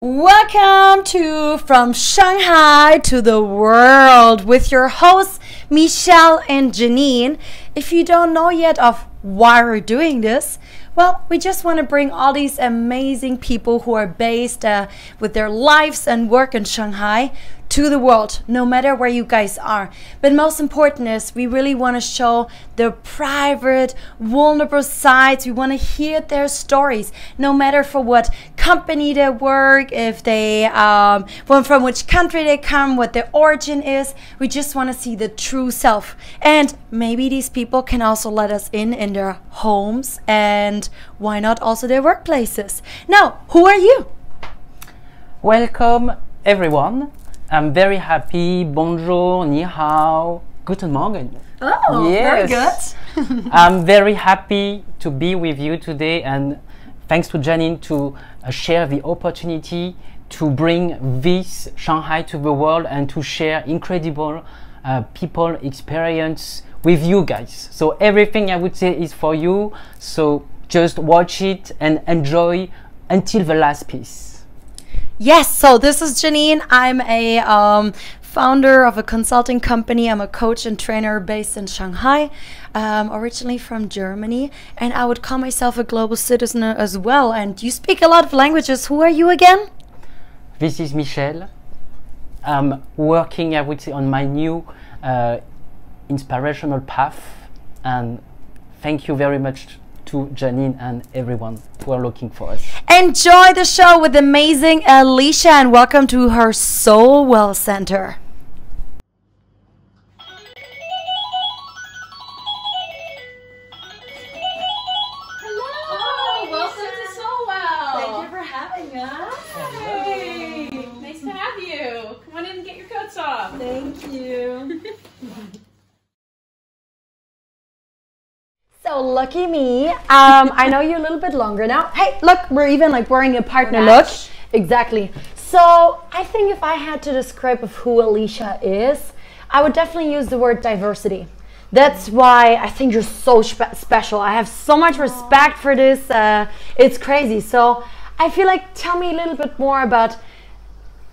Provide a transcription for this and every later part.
Welcome to From Shanghai to the World with your hosts Michelle and Janine. If you don't know yet of why we're doing this, well, we just want to bring all these amazing people who are based with their lives and work in Shanghai to the world, no matter where you guys are. But most important is we really want to show their private, vulnerable sides. We want to hear their stories, no matter for what company they work, if they from which country they come, what their origin is. We just want to see the true self. And maybe these people can also let us in their homes, and why not also their workplaces. Now, who are you? Welcome everyone. I'm very happy. Bonjour, ni hao, guten Morgen. Oh, yes. Very good. I'm very happy to be with you today, and thanks to Janine to share the opportunity to bring this Shanghai to the world and to share incredible people experience with you guys. So everything I would say is for you. So just watch it and enjoy until the last piece. Yes, so this is Janine. I'm a founder of a consulting company. I'm a coach and trainer based in Shanghai, originally from Germany, and I would call myself a global citizen as well. And you speak a lot of languages. Who are you again? This is Michel. I'm working, I would say, on my new inspirational path, and thank you very much to Janine and everyone who are looking for us. Enjoy the show with amazing Alysia, and welcome to her Soul Well Center. Hello, welcome to Soul Well. Thank you for having us. Hey, nice to have you. Come on in and get your coats off. Thank you. So lucky me. I know you a little bit longer now. Hey, look, we're even like wearing a partner look. Exactly. So I think if I had to describe of who Alysia is, I would definitely use the word diversity. That's why I think you're so special. I have so much respect for this. It's crazy. So I feel like, tell me a little bit more about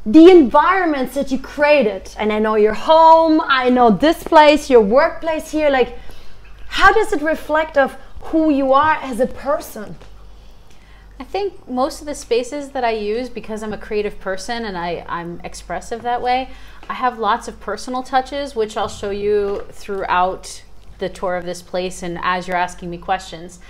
the environments that you created. And I know your home, I know this place, your workplace here. Like, how does it reflect of who you are as a person? I think most of the spaces that I use, because I'm a creative person and I'm expressive that way, I have lots of personal touches, which I'll show you throughout the tour of this place and as you're asking me questions.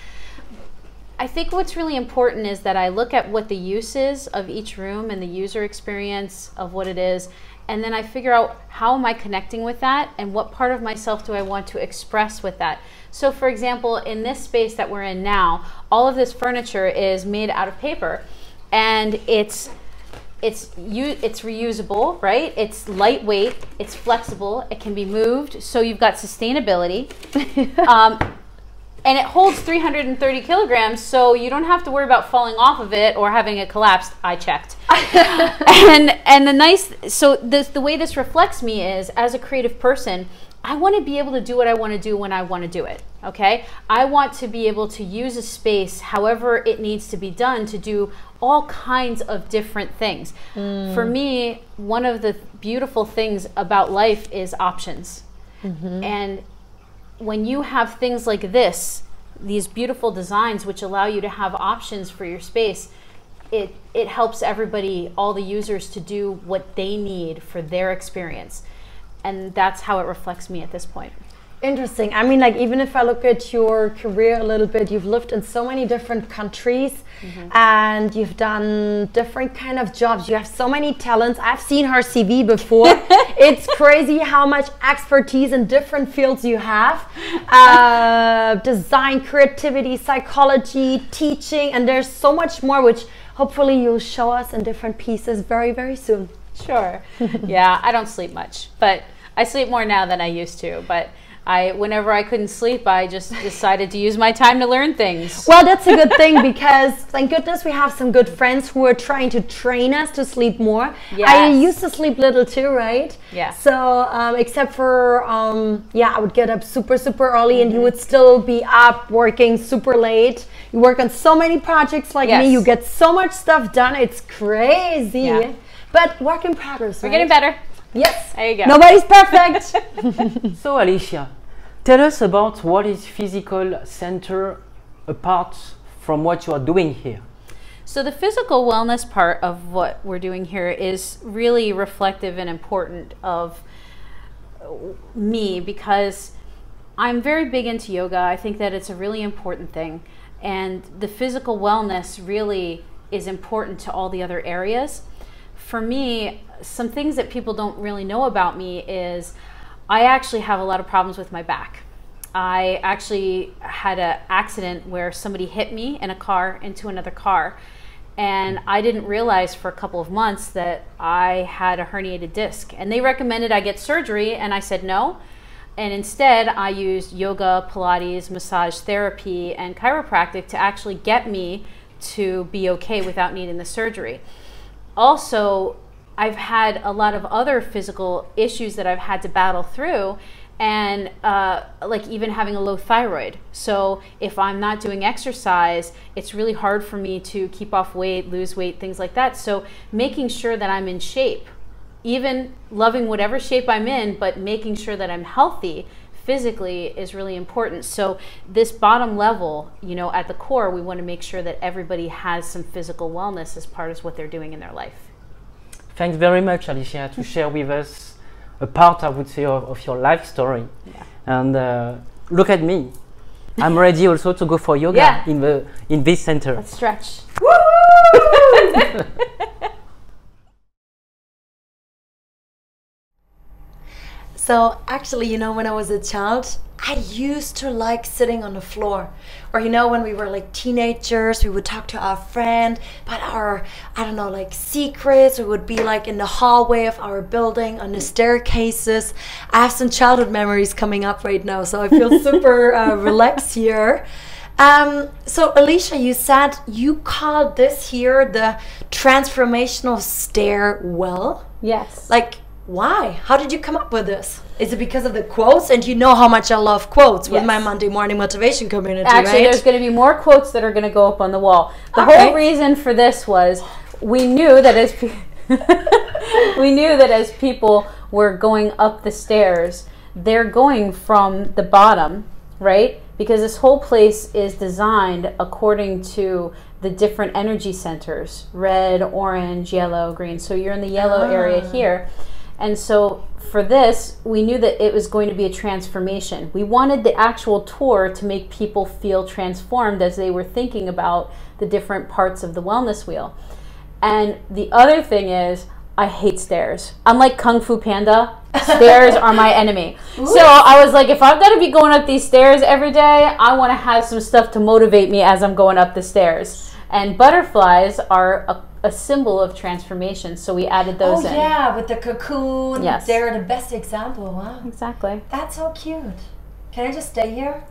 I think what's really important is that I look at what the use is of each room and the user experience of what it is, and then I figure out how am I connecting with that and what part of myself do I want to express with that. So for example, in this space that we're in now, all of this furniture is made out of paper, and it's reusable, right? It's lightweight, it's flexible, it can be moved, so you've got sustainability. And it holds 330 kilograms, so you don't have to worry about falling off of it or having it collapse. I checked. and the way this reflects me is, as a creative person, I want to be able to do what I want to do when I want to do it, okay? I want to be able to use a space however it needs to be done to do all kinds of different things. For me, one of the beautiful things about life is options. And when you have things like this, these beautiful designs which allow you to have options for your space, it helps everybody, all the users, to do what they need for their experience. And that's how it reflects me at this point. Interesting. I mean, like, even if I look at your career a little bit, you've lived in so many different countries, and you've done different kind of jobs. You have so many talents. I've seen her CV before. It's crazy how much expertise in different fields you have. Design, creativity, psychology, teaching, and there's so much more, which hopefully you'll show us in different pieces very, very soon. Sure. Yeah, I don't sleep much, but I sleep more now than I used to. But Whenever I couldn't sleep, I just decided to use my time to learn things. Well, that's a good thing because thank goodness we have some good friends who are trying to train us to sleep more. Yes. I used to sleep little too, right? Yeah. So except for yeah, I would get up super early, and you would still be up working super late. You work on so many projects like me. You get so much stuff done. It's crazy. Yeah. But work in progress. We're getting better. Yes. There you go. Nobody's perfect. So Alysia, tell us about what is physical center apart from what you are doing here. So the physical wellness part of what we're doing here is really reflective and important of me because I'm very big into yoga. I think that it's a really important thing. And the physical wellness really is important to all the other areas. For me, some things that people don't really know about me is I actually have a lot of problems with my back. I actually had an accident where somebody hit me in a car into another car. And I didn't realize for a couple of months that I had a herniated disc. And they recommended I get surgery, and I said no. And instead, I used yoga, Pilates, massage therapy, and chiropractic to actually get me to be okay without needing the surgery. Also, I've had a lot of other physical issues that I've had to battle through, and like even having a low thyroid. So if I'm not doing exercise, it's really hard for me to keep off weight, lose weight, things like that. So making sure that I'm in shape, even loving whatever shape I'm in, but making sure that I'm healthy physically is really important. So this bottom level, you know, at the core, we want to make sure that everybody has some physical wellness as part of what they're doing in their life. Thanks very much, Alysia, to share with us a part, I would say, of your life story. Yeah. And look at me. I'm ready also to go for yoga in this center. Let's stretch. Woo! So actually, you know, when I was a child, I used to like sitting on the floor. Or, you know, when we were like teenagers, we would talk to our friend about our, I don't know, like secrets. We would be like in the hallway of our building on the staircases. I have some childhood memories coming up right now, so I feel super relaxed here. So Alysia, you said you called this here the transformational stairwell. Yes. Like, why? How did you come up with this? Is it because of the quotes? And you know how much I love quotes with my Monday morning motivation community, Actually, right? there's going to be more quotes that are going to go up on the wall. The whole reason for this was we knew that as we knew that as people were going up the stairs, they're going from the bottom, right? Because this whole place is designed according to the different energy centers: red, orange, yellow, green. So you're in the yellow area here. And so for this, we knew that it was going to be a transformation. We wanted the actual tour to make people feel transformed as they were thinking about the different parts of the wellness wheel. And the other thing is, I hate stairs. I'm like Kung Fu Panda. Stairs are my enemy. Ooh. So I was like, if I'm going to be going up these stairs every day, I want to have some stuff to motivate me as I'm going up the stairs. And butterflies are a symbol of transformation, so we added those in. Oh yeah, with the cocoon. Yes. They're the best example. Wow. Exactly. That's so cute. Can I just stay here?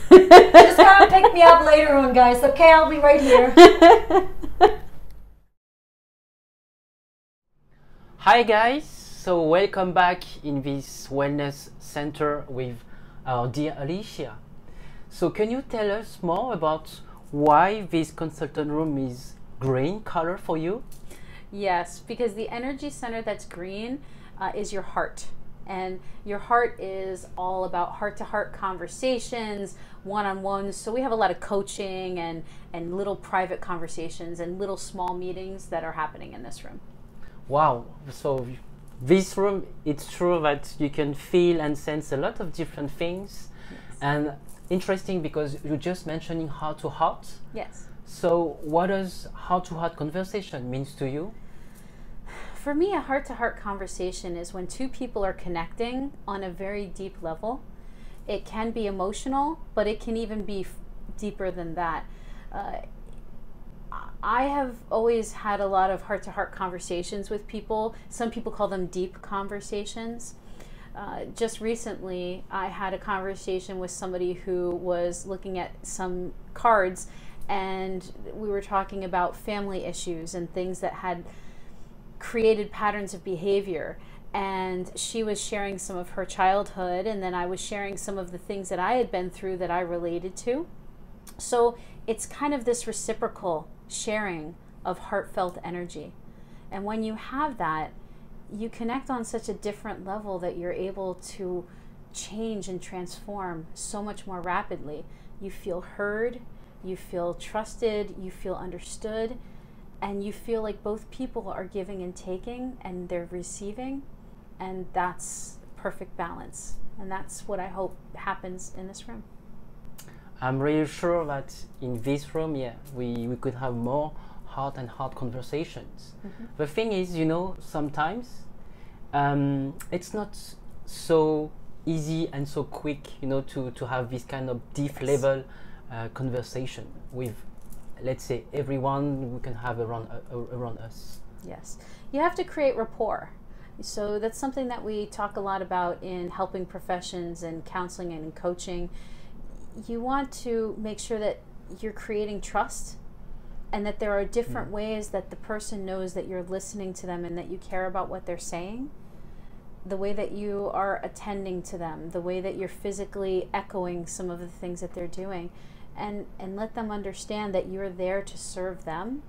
Just come and pick me up later on, guys. Okay, I'll be right here. Hi guys, so welcome back in this wellness center with our dear Alysia. So can you tell us more about why this consultant room is green color for you? Yes, because the energy center that's green is your heart. And your heart is all about heart-to-heart conversations, one-on-ones. So we have a lot of coaching and little private conversations and little small meetings that are happening in this room. Wow, so this room, it's true that you can feel and sense a lot of different things. Yes. And interesting because you're just mentioning heart-to-heart. Yes. So what does heart-to-heart conversation means to you? For me, a heart-to-heart conversation is when two people are connecting on a very deep level. It can be emotional, but it can even be deeper than that. I have always had a lot of heart-to-heart conversations with people. Some people call them deep conversations. Just recently, I had a conversation with somebody who was looking at some cards, and we were talking about family issues and things that had created patterns of behavior. And she was sharing some of her childhood, and then I was sharing some of the things that I had been through that I related to. So it's kind of this reciprocal sharing of heartfelt energy. And when you have that, you connect on such a different level that you're able to change and transform so much more rapidly. You feel heard, you feel trusted, you feel understood, and you feel like both people are giving and taking, and they're receiving, and that's perfect balance. And that's what I hope happens in this room. I'm really sure that in this room, we could have more heart and heart conversations. The thing is, you know, sometimes it's not so easy and so quick, you know, to have this kind of deep level conversation with, let's say, everyone we can have around us. Yes, you have to create rapport. So that's something that we talk a lot about in helping professions and counseling and in coaching. You want to make sure that you're creating trust, and that there are different ways that the person knows that you're listening to them and that you care about what they're saying, the way that you are attending to them, the way that you're physically echoing some of the things that they're doing, and let them understand that you're there to serve them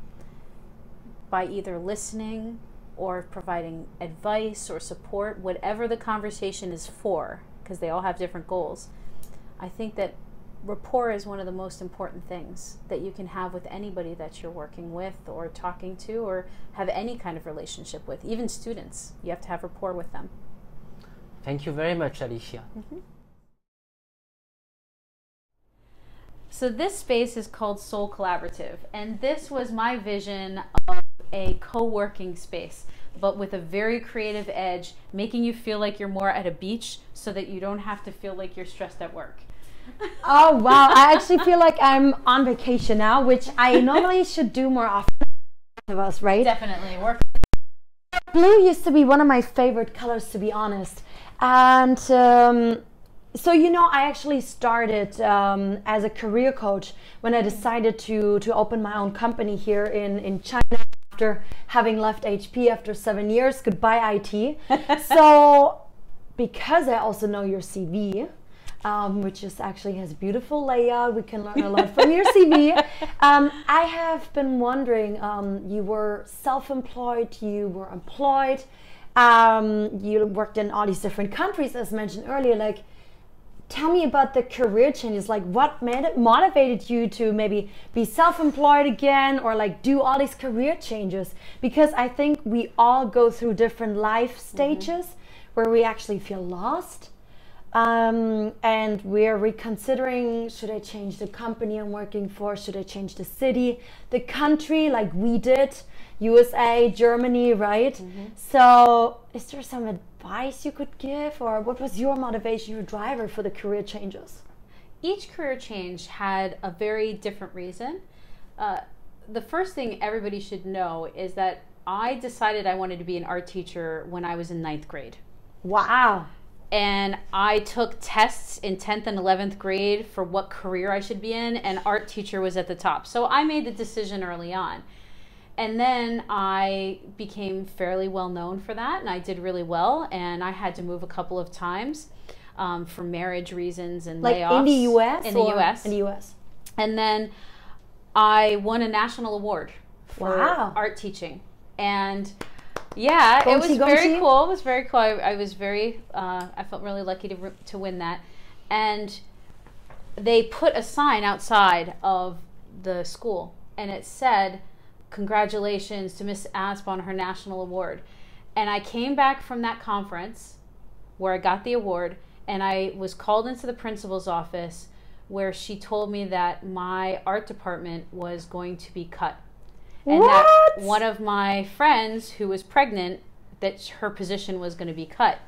by either listening or providing advice or support, whatever the conversation is for, because they all have different goals. I think that rapport is one of the most important things that you can have with anybody that you're working with or talking to or have any kind of relationship with. Even students, you have to have rapport with them. Thank you very much, Alysia. So this space is called Soul Collaborative, and this was my vision of a co-working space, but with a very creative edge, making you feel like you're more at a beach so that you don't have to feel like you're stressed at work. Oh wow, I actually feel like I'm on vacation now, which I normally should do more often of us, right? Definitely. Work. Blue used to be one of my favorite colors, to be honest. And so, you know, I actually started as a career coach when I decided to open my own company here in China after having left HP after 7 years. Goodbye, IT. So because I also know your CV, which is actually has a beautiful layout. We can learn a lot from your CV. I have been wondering, you were self-employed, you were employed, you worked in all these different countries, as mentioned earlier. Like, tell me about the career changes. Like, what motivated you to maybe be self-employed again, or like do all these career changes? Because I think we all go through different life stages where we actually feel lost. And we're reconsidering, should I change the company I'm working for? Should I change the city, the country, like we did, USA, Germany, right? So is there some advice you could give, or what was your motivation, your driver for the career changes? Each career change had a very different reason. The first thing everybody should know is that I decided I wanted to be an art teacher when I was in 9th grade. Wow. And I took tests in 10th and 11th grade for what career I should be in, and art teacher was at the top. So I made the decision early on. And then I became fairly well known for that, and I did really well, and I had to move a couple of times for marriage reasons and like layoffs. in the US? In the US. In the US. And then I won a national award for art teaching. And yeah, it was very cool. It was very cool. I was very, I felt really lucky to win that. And they put a sign outside of the school, and it said, "Congratulations to Miss Asp on her national award." And I came back from that conference where I got the award, and I was called into the principal's office, where she told me that my art department was going to be cut. And that one of my friends who was pregnant, that her position was going to be cut,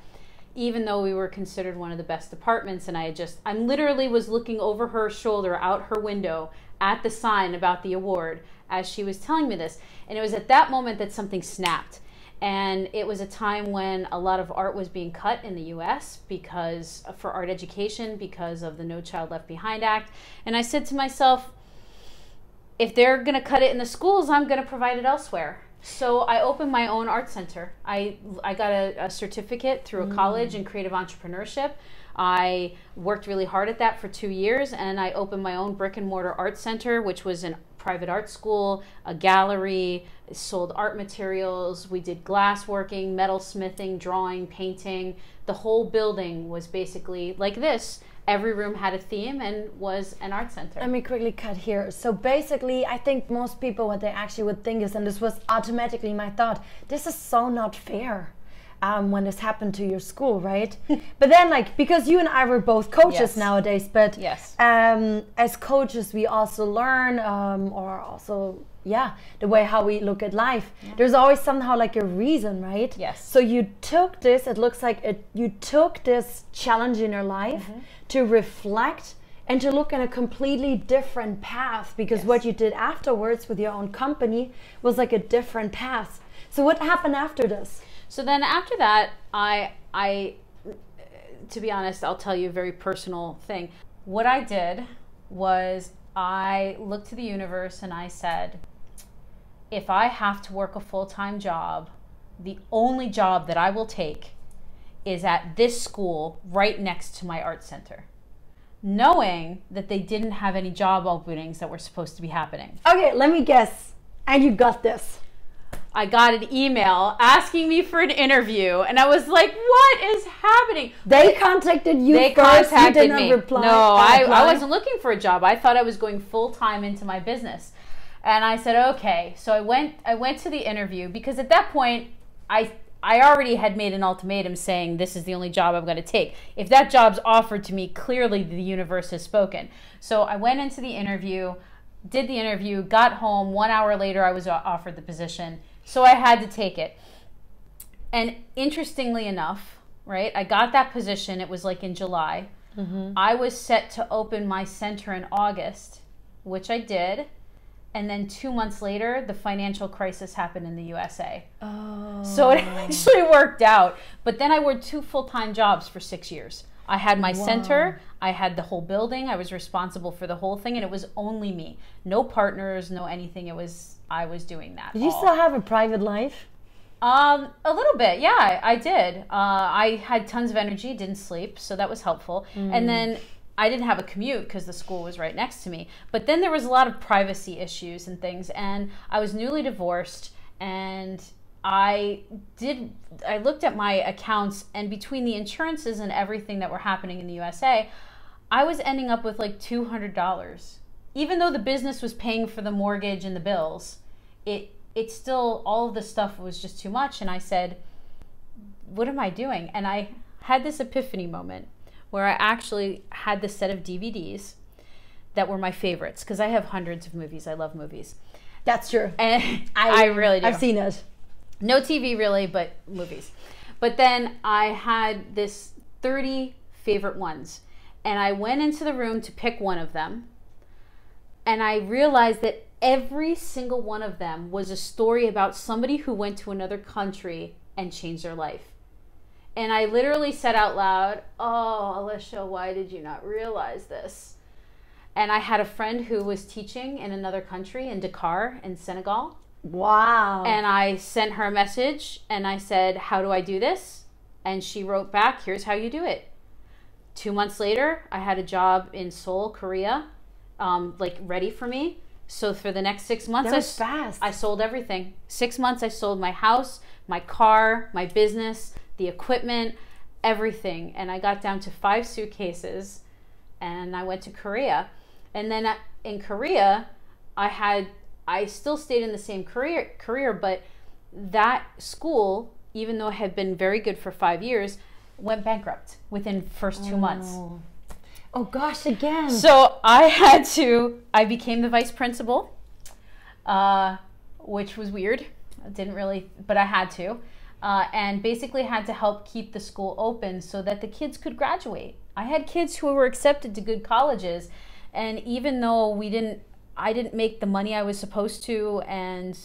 even though we were considered one of the best departments. And I literally was looking over her shoulder out her window at the sign about the award as she was telling me this. And it was at that moment that something snapped. And it was a time when a lot of art was being cut in the US because for art education, because of the No Child Left Behind Act. And I said to myself, if they're going to cut it in the schools, I'm going to provide it elsewhere. So I opened my own art center. I got a certificate through a college in creative entrepreneurship. I worked really hard at that for 2 years, and I opened my own brick and mortar art center, which was a private art school, a gallery, sold art materials. We did glass working, metal smithing, drawing, painting. The whole building was basically like this. Every room had a theme and was an art center. Let me quickly cut here. So basically, I think most people, what they actually would think is, and this was automatically my thought, this is so not fair when this happened to your school, right? But then, like, because you and I were both coaches nowadays, but as coaches, we also learn, or also, the way how we look at life. There's always somehow like a reason, right? Yes. So you took this, it looks like you took this challenge in your life to reflect and to look in a completely different path, because what you did afterwards with your own company was like a different path. So what happened after this? So then after that, I to be honest, I'll tell you a very personal thing. What I did was I looked to the universe and I said, if I have to work a full-time job, the only job that I will take is at this school right next to my art center, knowing that they didn't have any job openings that were supposed to be happening. Okay, let me guess. And you got this. I got an email asking me for an interview, and I was like, what is happening? They contacted you They first, contacted you did me. not reply. No, I wasn't looking for a job. I thought I was going full-time into my business. And I said, okay. So I went to the interview, because at that point, I already had made an ultimatum saying this is the only job I'm going to take. If that job's offered to me, clearly the universe has spoken. So I went into the interview, did the interview, got home. 1 hour later, I was offered the position. So I had to take it. And interestingly enough, right, I got that position. It was like in July. I was set to open my center in August, which I did. And then 2 months later, the financial crisis happened in the USA. So it actually worked out. But then I worked 2 full-time jobs for 6 years. I had my center, I had the whole building, I was responsible for the whole thing, and it was only me. No partners, no anything. I was doing that. Did you still have a private life? A little bit, yeah, I did. I had tons of energy, didn't sleep, so that was helpful. And then I didn't have a commute because the school was right next to me. But then there was a lot of privacy issues and things, and I was newly divorced, and I looked at my accounts, and between the insurances and everything that were happening in the USA, I was ending up with like $200. Even though the business was paying for the mortgage and the bills, it still, all of the stuff was just too much. And I said, what am I doing? And I had this epiphany moment where I actually had this set of DVDs that were my favorites, because I have hundreds of movies. I love movies. That's true. And I really do. I've seen it. No TV really, but movies. But then I had this 30 favorite ones. And I went into the room to pick one of them. And I realized that every single one of them was a story about somebody who went to another country and changed their life. And I literally said out loud, oh, Alysia, why did you not realize this? And I had a friend who was teaching in another country, in Dakar, in Senegal. Wow. And I sent her a message and I said, how do I do this? And she wrote back, here's how you do it. 2 months later, I had a job in Seoul, Korea, like ready for me. So for the next 6 months, that was fast. I sold everything. 6 months, I sold my house, my car, my business, the equipment, everything. And I got down to 5 suitcases and I went to Korea. And then in Korea, I still stayed in the same career, but that school, even though it had been very good for 5 years, went bankrupt within the first 2 months. Oh gosh, again. So I became the vice principal, which was weird. I didn't really, but I had to. And basically had to help keep the school open so that the kids could graduate. I had kids who were accepted to good colleges, and even though I didn't make the money I was supposed to, and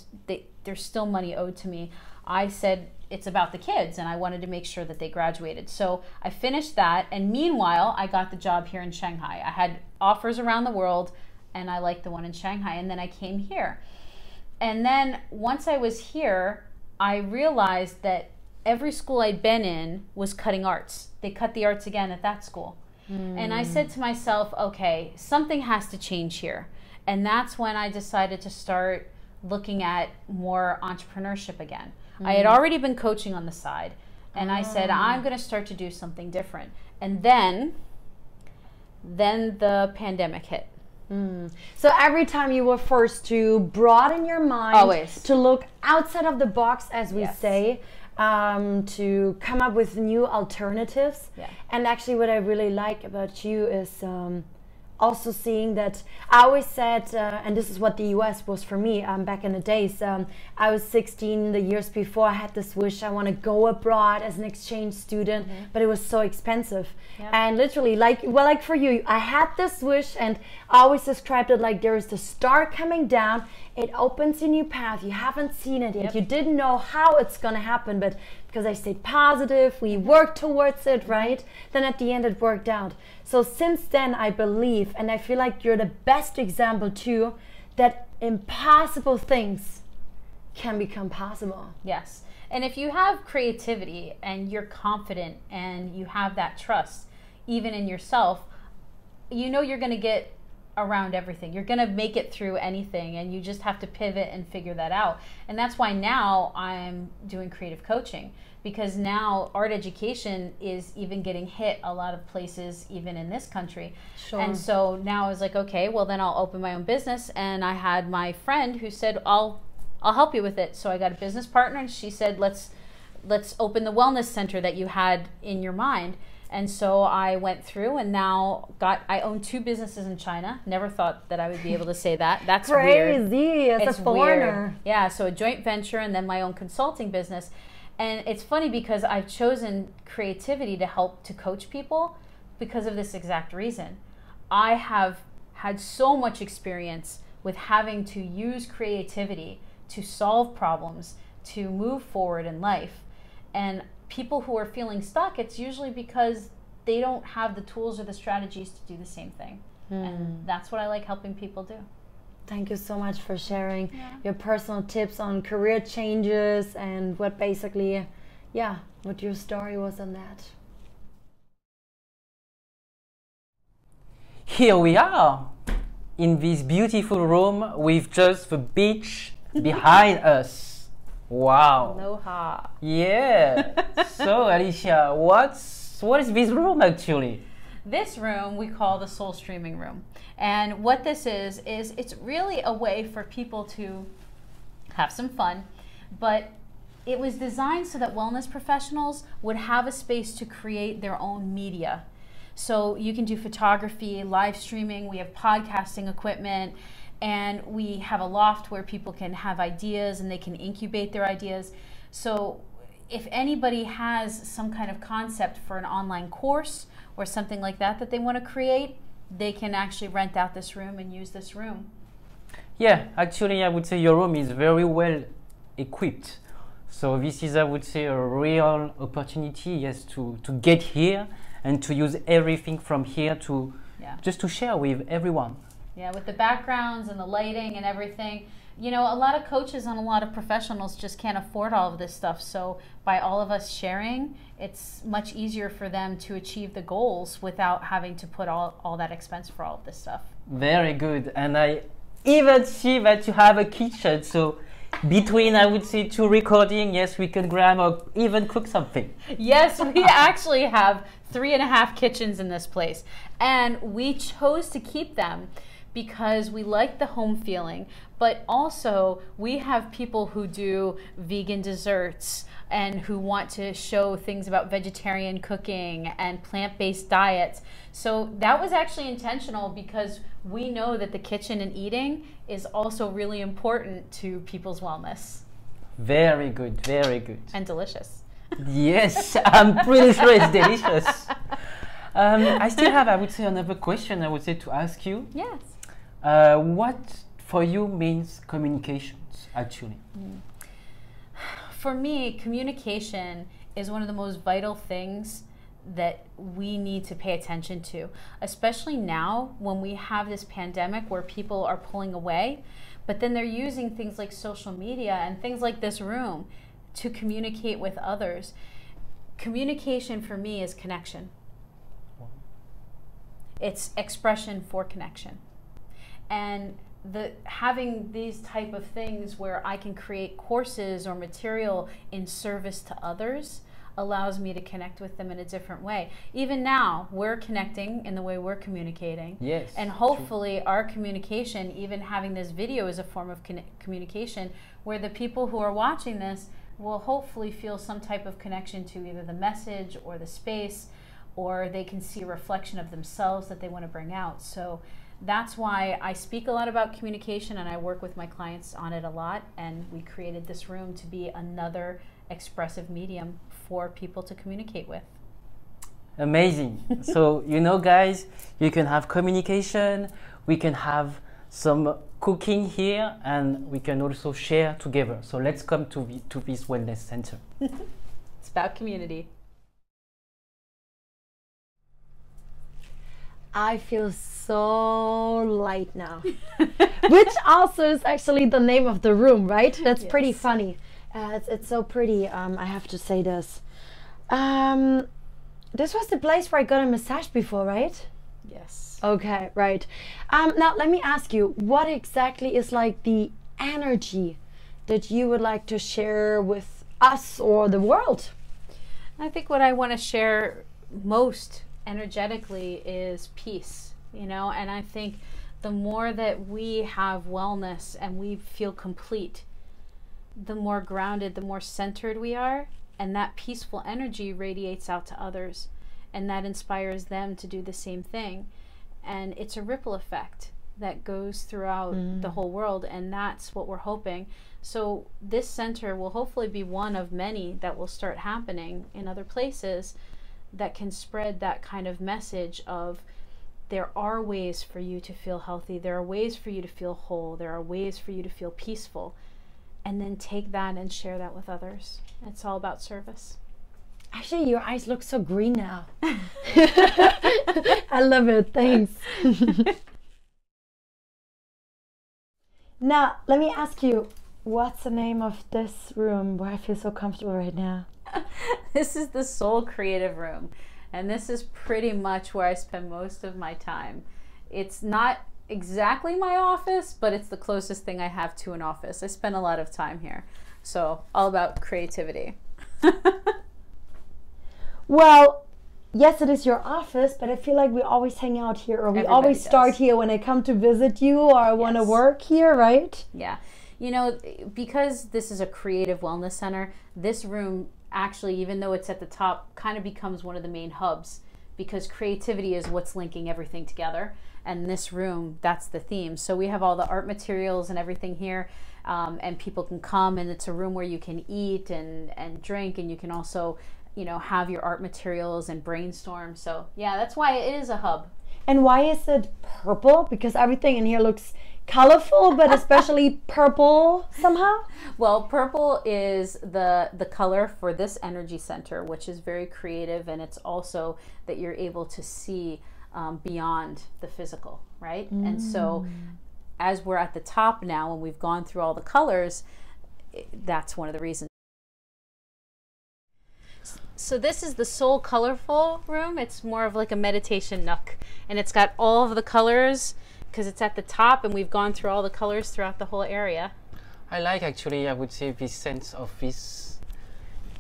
there's still money owed to me, I said it's about the kids and I wanted to make sure that they graduated. So I finished that, and meanwhile, I got the job here in Shanghai. I had offers around the world and I liked the one in Shanghai, and then I came here. And then once I was here, I realized that every school I'd been in was cutting arts. They cut the arts again at that school. And I said to myself, okay, something has to change here. And that's when I decided to start looking at more entrepreneurship again. I had already been coaching on the side, and I said, I'm going to start to do something different. And then the pandemic hit. So every time you were forced to broaden your mind, Always. to look outside of the box, as we say, to come up with new alternatives. Yeah. And actually what I really like about you is also seeing that I always said, and this is what the US was for me back in the days, I was 16 the years before. I had this wish, I want to go abroad as an exchange student, but it was so expensive. And literally, like for you, I had this wish, and I always described it like there is the star coming down, it opens a new path, you haven't seen it yet, you didn't know how it's going to happen, but because I stayed positive, we worked towards it, right? Then at the end it worked out. So since then I believe, and I feel like you're the best example too, that impossible things can become possible. Yes. And if you have creativity and you're confident and you have that trust, even in yourself, you know you're going to get around everything. You're going to make it through anything, and you just have to pivot and figure that out. And that's why now I'm doing creative coaching, because now art education is even getting hit a lot of places, even in this country. Sure. And so now I was like, okay, well then I'll open my own business. And I had my friend who said, I'll help you with it. So I got a business partner, and she said, let's open the wellness center that you had in your mind. And so I went through, and now I own 2 businesses in China. Never thought that I would be able to say that. That's crazy weird. as a foreigner. Weird. Yeah, so a joint venture and then my own consulting business. And it's funny because I've chosen creativity to help to coach people because of this exact reason. I have had so much experience with having to use creativity to solve problems, to move forward in life. And people who are feeling stuck, it's usually because they don't have the tools or the strategies to do the same thing. And that's what I like helping people do. Thank you so much for sharing your personal tips on career changes and what basically, what your story was on that. Here we are in this beautiful room with just the beach behind us. Wow. Aloha. Yeah. So Alysia, what is this room actually? This room we call the soul streaming room. And what this is it's really a way for people to have some fun, but it was designed so that wellness professionals would have a space to create their own media. So you can do photography, live streaming, we have podcasting equipment, and we have a loft where people can have ideas and they can incubate their ideas. So if anybody has some kind of concept for an online course or something like that that they want to create, they can actually rent out this room and use this room. Yeah, actually I would say your room is very well equipped. So this is, I would say, a real opportunity, yes, to get here and to use everything from here to just to share with everyone. Yeah, with the backgrounds and the lighting and everything. You know, a lot of coaches and a lot of professionals just can't afford all of this stuff. So by all of us sharing, it's much easier for them to achieve the goals without having to put all that expense for all of this stuff. Very good. And I even see that you have a kitchen. So between, I would say, 2 recording, yes, we can grab or even cook something. Yes, we actually have 3.5 kitchens in this place. And we chose to keep them because we like the home feeling, but also we have people who do vegan desserts and who want to show things about vegetarian cooking and plant-based diets. So that was actually intentional because we know that the kitchen and eating is also really important to people's wellness. Very good, very good. And delicious. Yes, I'm pretty sure it's delicious. I still have, I would say, another question I would say to ask you. Yes. What for you means communications, actually? For me, communication is one of the most vital things that we need to pay attention to, especially now when we have this pandemic where people are pulling away, but then they're using things like social media and things like this room to communicate with others. Communication for me is connection. It's expression for connection. And having these type of things where I can create courses or material in service to others allows me to connect with them in a different way. Even now, we're connecting in the way we're communicating. Yes. And hopefully our communication, even having this video, is a form of communication where the people who are watching this will hopefully feel some type of connection to either the message or the space, or they can see a reflection of themselves that they want to bring out. So that's why I speak a lot about communication, and I work with my clients on it a lot, and we created this room to be another expressive medium for people to communicate with. Amazing. So, you know, guys, you can have communication, we can have some cooking here, and we can also share together. So let's come to this wellness center. It's about community. I feel so light now. Which also is actually the name of the room, right? That's Yes. pretty funny. It's so pretty. I have to say this. This was the place where I got a massage before, right? Yes. Okay, right. Now let me ask you, what exactly is like the energy that you would like to share with us or the world? I think what I want to share most energetically is peace, you know, and I think the more that we have wellness and we feel complete, the more grounded, the more centered we are, and that peaceful energy radiates out to others, and that inspires them to do the same thing. And it's a ripple effect that goes throughout the whole world, and that's what we're hoping. So this center will hopefully be one of many that will start happening in other places that can spread that kind of message of there are ways for you to feel healthy, there are ways for you to feel whole, there are ways for you to feel peaceful, and then take that and share that with others. It's all about service. Actually, your eyes look so green now. I love it. Thanks. Now, let me ask you, what's the name of this room where I feel so comfortable right now? This is the Soul Creative Room, and this is pretty much where I spend most of my time. It's not exactly my office, but it's the closest thing I have to an office. I spend a lot of time here. So, all about creativity. Well, yes, it is your office, but I feel like we always hang out here, or we Everybody always does. start here when I come to visit you or I want to Yes. work here, right? Yeah. You know, because this is a creative wellness center, this room actually, even though it's at the top, kind of becomes one of the main hubs, because creativity is what's linking everything together. And this room, that's the theme. So we have all the art materials and everything here, and people can come, and it's a room where you can eat and drink, and you can also, you know, have your art materials and brainstorm. So yeah, that's why it is a hub. And why is it purple? Because everything in here looks colorful, but especially purple somehow. Well, purple is the color for this energy center, which is very creative, and it's also that you're able to see beyond the physical, right? And so as we're at the top now, and we've gone through all the colors, that's one of the reasons. So this is the Soul Colorful Room. It's more of like a meditation nook, and it's got all of the colors because it's at the top, and we've gone through all the colors throughout the whole area. I like, actually, I would say, this sense of this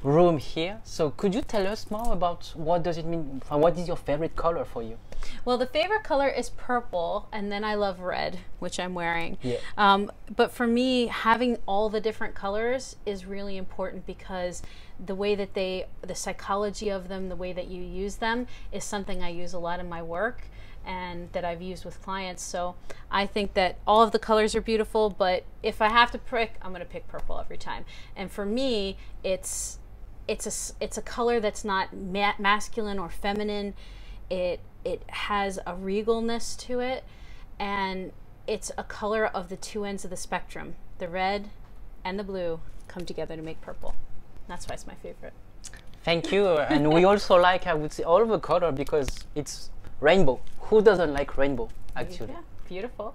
room here. So could you tell us more about what does it mean? What is your favorite color for you? Well, the favorite color is purple, and then I love red, which I'm wearing. Yeah. But for me, having all the different colors is really important, because the way that the psychology of them, the way that you use them, is something I use a lot in my work and that I've used with clients. So I think that all of the colors are beautiful, but if I have to pick, I'm going to pick purple every time. And for me, it's a color that's not masculine or feminine. It has a regalness to it, and it's a color of the two ends of the spectrum. The red and the blue come together to make purple. That's why it's my favorite. Thank you. And we also like, I would say, all the color because it's rainbow. Who doesn't like rainbow, actually? Yeah, beautiful.